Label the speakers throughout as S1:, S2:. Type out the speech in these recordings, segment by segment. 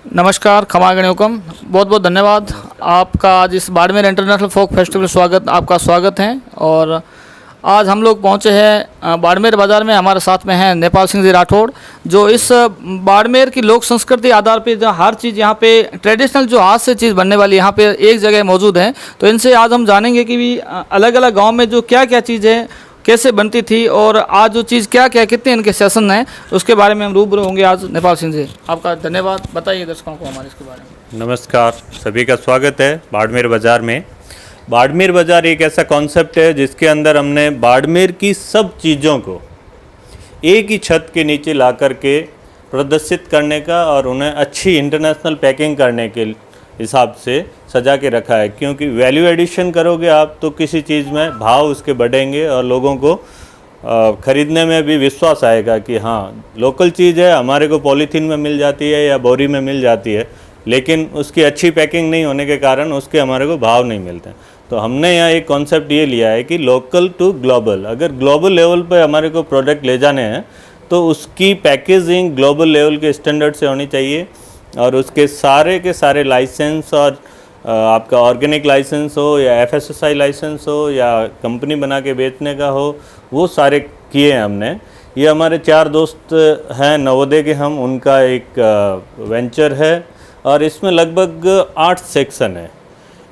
S1: नमस्कार, खमा गणियोकम, बहुत बहुत धन्यवाद आपका। आज इस बाड़मेर इंटरनेशनल फोक फेस्टिवल आपका स्वागत है। और आज हम लोग पहुंचे हैं बाड़मेर बाज़ार में। हमारे साथ में हैं नेपाल सिंह जी राठौड़, जो इस बाड़मेर की लोक संस्कृति आधार पे जो हर चीज़ यहाँ पे ट्रेडिशनल जो हाथ से चीज़ बनने वाली यहाँ पे एक जगह मौजूद है। तो इनसे आज हम जानेंगे कि भी अलग अलग गाँव में जो क्या क्या चीज़ें कैसे बनती थी और आज जो चीज़ क्या क्या कितने इनके सेशन हैं उसके बारे में हम रूबरू होंगे आज। नेपाल सिंह जी, आपका धन्यवाद। बताइए दर्शकों को हमारे इसके बारे में।
S2: नमस्कार, सभी का स्वागत है बाड़मेर बाज़ार में। बाड़मेर बाज़ार एक ऐसा कॉन्सेप्ट है जिसके अंदर हमने बाड़मेर की सब चीज़ों को एक ही छत के नीचे ला कर के प्रदर्शित करने का और उन्हें अच्छी इंटरनेशनल पैकिंग करने के हिसाब से सजा के रखा है। क्योंकि वैल्यू एडिशन करोगे आप तो किसी चीज़ में भाव उसके बढ़ेंगे और लोगों को ख़रीदने में भी विश्वास आएगा कि हाँ लोकल चीज़ है, हमारे को पॉलीथीन में मिल जाती है या बोरी में मिल जाती है, लेकिन उसकी अच्छी पैकिंग नहीं होने के कारण उसके हमारे को भाव नहीं मिलते। तो हमने यहाँ एक कॉन्सेप्ट ये लिया है कि लोकल टू ग्लोबल। अगर ग्लोबल लेवल पर हमारे को प्रोडक्ट ले जाने हैं तो उसकी पैकेजिंग ग्लोबल लेवल के स्टैंडर्ड से होनी चाहिए और उसके सारे के सारे लाइसेंस और आपका ऑर्गेनिक लाइसेंस हो या एफएसएसआई लाइसेंस हो या कंपनी बना के बेचने का हो, वो सारे किए हैं हमने। ये हमारे 4 दोस्त हैं नवोदय के, हम उनका एक वेंचर है और इसमें लगभग 8 सेक्शन है।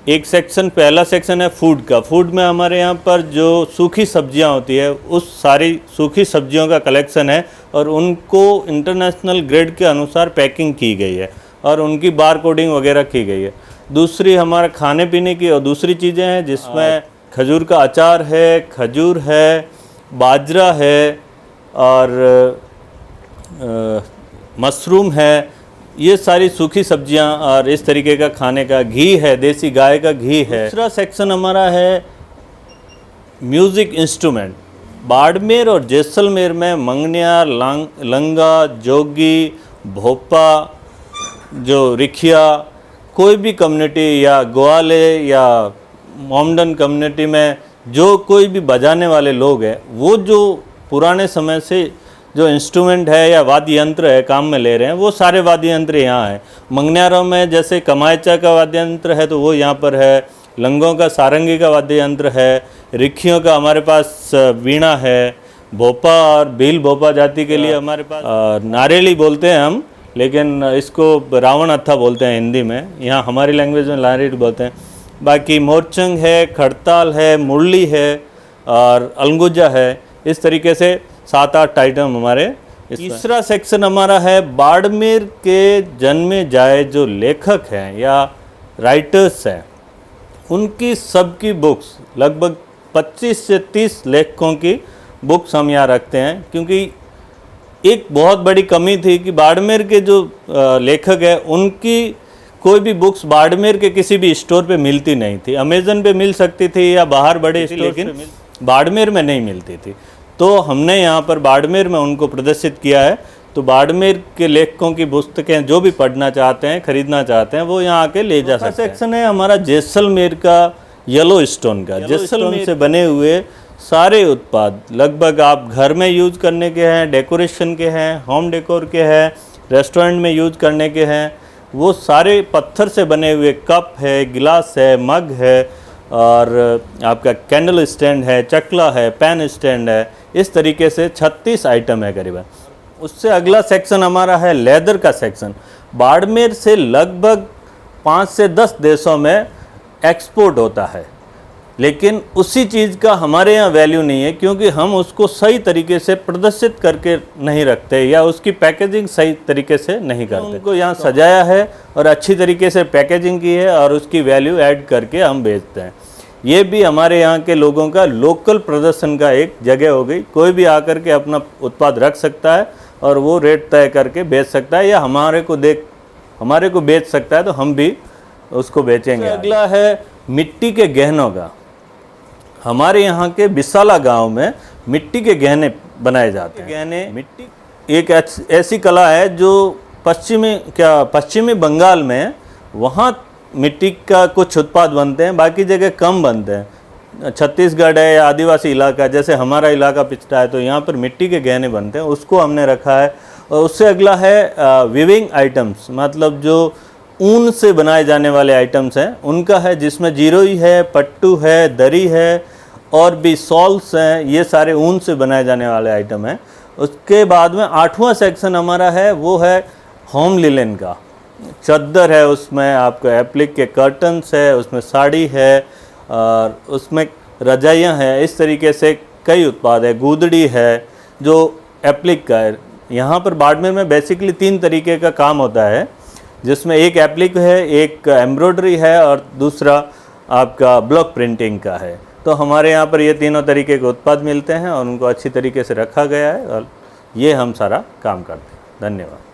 S2: एक सेक्शन, पहला सेक्शन है फूड का। फूड में हमारे यहाँ पर जो सूखी सब्जियाँ होती है उस सारी सूखी सब्जियों का कलेक्शन है और उनको इंटरनेशनल ग्रेड के अनुसार पैकिंग की गई है और उनकी बार कोडिंग वगैरह की गई है। दूसरी हमारा खाने पीने की और दूसरी चीज़ें हैं जिसमें खजूर का अचार है, खजूर है, बाजरा है और मशरूम है। ये सारी सूखी सब्जियां और इस तरीके का खाने का, घी है, देसी गाय का घी है। दूसरा सेक्शन हमारा है म्यूज़िक इंस्ट्रूमेंट। बाड़मेर और जैसलमेर में मंगनिया, लंगा, जोगी, भोपा, जो रिखिया, कोई भी कम्युनिटी या ग्वाले या मोमडन कम्युनिटी में जो कोई भी बजाने वाले लोग हैं, वो जो पुराने समय से जो इंस्ट्रूमेंट है या वाद्य यंत्र है काम में ले रहे हैं, वो सारे वाद्य यंत्र यहाँ हैं। मंगनियारों में जैसे कमायचा का वाद्य यंत्र है तो वो यहाँ पर है, लंगों का सारंगी का वाद्य यंत्र है, रिखियों का हमारे पास वीणा है, भोपा और भील भोपा जाति के लिए हमारे पास नारेली बोलते हैं हम, लेकिन इसको रावण अत्था बोलते हैं हिंदी में, यहाँ हमारी लैंग्वेज में नारेली बोलते हैं। बाकी मोरचंग है, खड़ताल है, मुरली है और अलगुजा है। इस तरीके से 7-8 आइटम हमारे। तीसरा सेक्शन हमारा है बाड़मेर के जन्मे जाए जो लेखक हैं या राइटर्स हैं, उनकी सबकी बुक्स, लगभग 25 से 30 लेखकों की बुक्स हम यहाँ रखते हैं। क्योंकि एक बहुत बड़ी कमी थी कि बाड़मेर के जो लेखक हैं उनकी कोई भी बुक्स बाड़मेर के किसी भी स्टोर पे मिलती नहीं थी। अमेज़न पे मिल सकती थी या बाहर बड़े स्टोर, लेकिन बाड़मेर में नहीं मिलती थी। तो हमने यहाँ पर बाड़मेर में उनको प्रदर्शित किया है। तो बाड़मेर के लेखकों की पुस्तकें जो भी पढ़ना चाहते हैं, खरीदना चाहते हैं, वो यहाँ आके ले जा सकते हैं। सेक्शन है हमारा जैसलमेर का येलो स्टोन का। जैसलमेर से बने हुए सारे उत्पाद लगभग आप घर में यूज़ करने के हैं, डेकोरेशन के हैं, होम डेकोर के हैं, रेस्टोरेंट में यूज़ करने के हैं, वो सारे पत्थर से बने हुए कप है, गिलास है, मग है और आपका कैंडल स्टैंड है, चकला है, पैन स्टैंड है। इस तरीके से 36 आइटम है करीबन। उससे अगला सेक्शन हमारा है लेदर का सेक्शन। बाड़मेर से लगभग 5 से 10 देशों में एक्सपोर्ट होता है, लेकिन उसी चीज़ का हमारे यहाँ वैल्यू नहीं है क्योंकि हम उसको सही तरीके से प्रदर्शित करके नहीं रखते या उसकी पैकेजिंग सही तरीके से नहीं करते। उनको यहाँ सजाया है और अच्छी तरीके से पैकेजिंग की है और उसकी वैल्यू ऐड करके हम बेचते हैं। ये भी हमारे यहाँ के लोगों का लोकल प्रदर्शन का एक जगह हो गई। कोई भी आकर के अपना उत्पाद रख सकता है और वो रेट तय करके बेच सकता है या हमारे को बेच सकता है तो हम भी उसको बेचेंगे। अगला है मिट्टी के गहनों का। हमारे यहाँ के बिसाला गांव में मिट्टी के गहने बनाए जाते हैं। गहने मिट्टी एक ऐसी कला है जो पश्चिमी बंगाल में, वहाँ मिट्टी का कुछ उत्पाद बनते हैं, बाकी जगह कम बनते हैं। छत्तीसगढ़ है या आदिवासी इलाका, जैसे हमारा इलाका पिछड़ा है, तो यहाँ पर मिट्टी के गहने बनते हैं, उसको हमने रखा है। और उससे अगला है विविंग आइटम्स, मतलब जो ऊन से बनाए जाने वाले आइटम्स हैं उनका है, जिसमें जीरोई है, पट्टू है, दरी है और भी सॉल्स हैं, ये सारे ऊन से बनाए जाने वाले आइटम हैं। उसके बाद में 8वां सेक्शन हमारा है वो है होम लिनन का, चद्दर है, उसमें आपका एप्लिक के कर्टन्स है, उसमें साड़ी है और उसमें रजाइयाँ हैं, इस तरीके से कई उत्पाद है, गूदड़ी है जो एप्लिक का है। यहाँ पर बाड़मेर में बेसिकली 3 तरीके का काम होता है, जिसमें एक एप्लिक है, एक एम्ब्रॉयडरी है और दूसरा आपका ब्लॉक प्रिंटिंग का है। तो हमारे यहाँ पर ये तीनों तरीके के उत्पाद मिलते हैं और उनको अच्छी तरीके से रखा गया है और ये हम सारा काम करते हैं। धन्यवाद।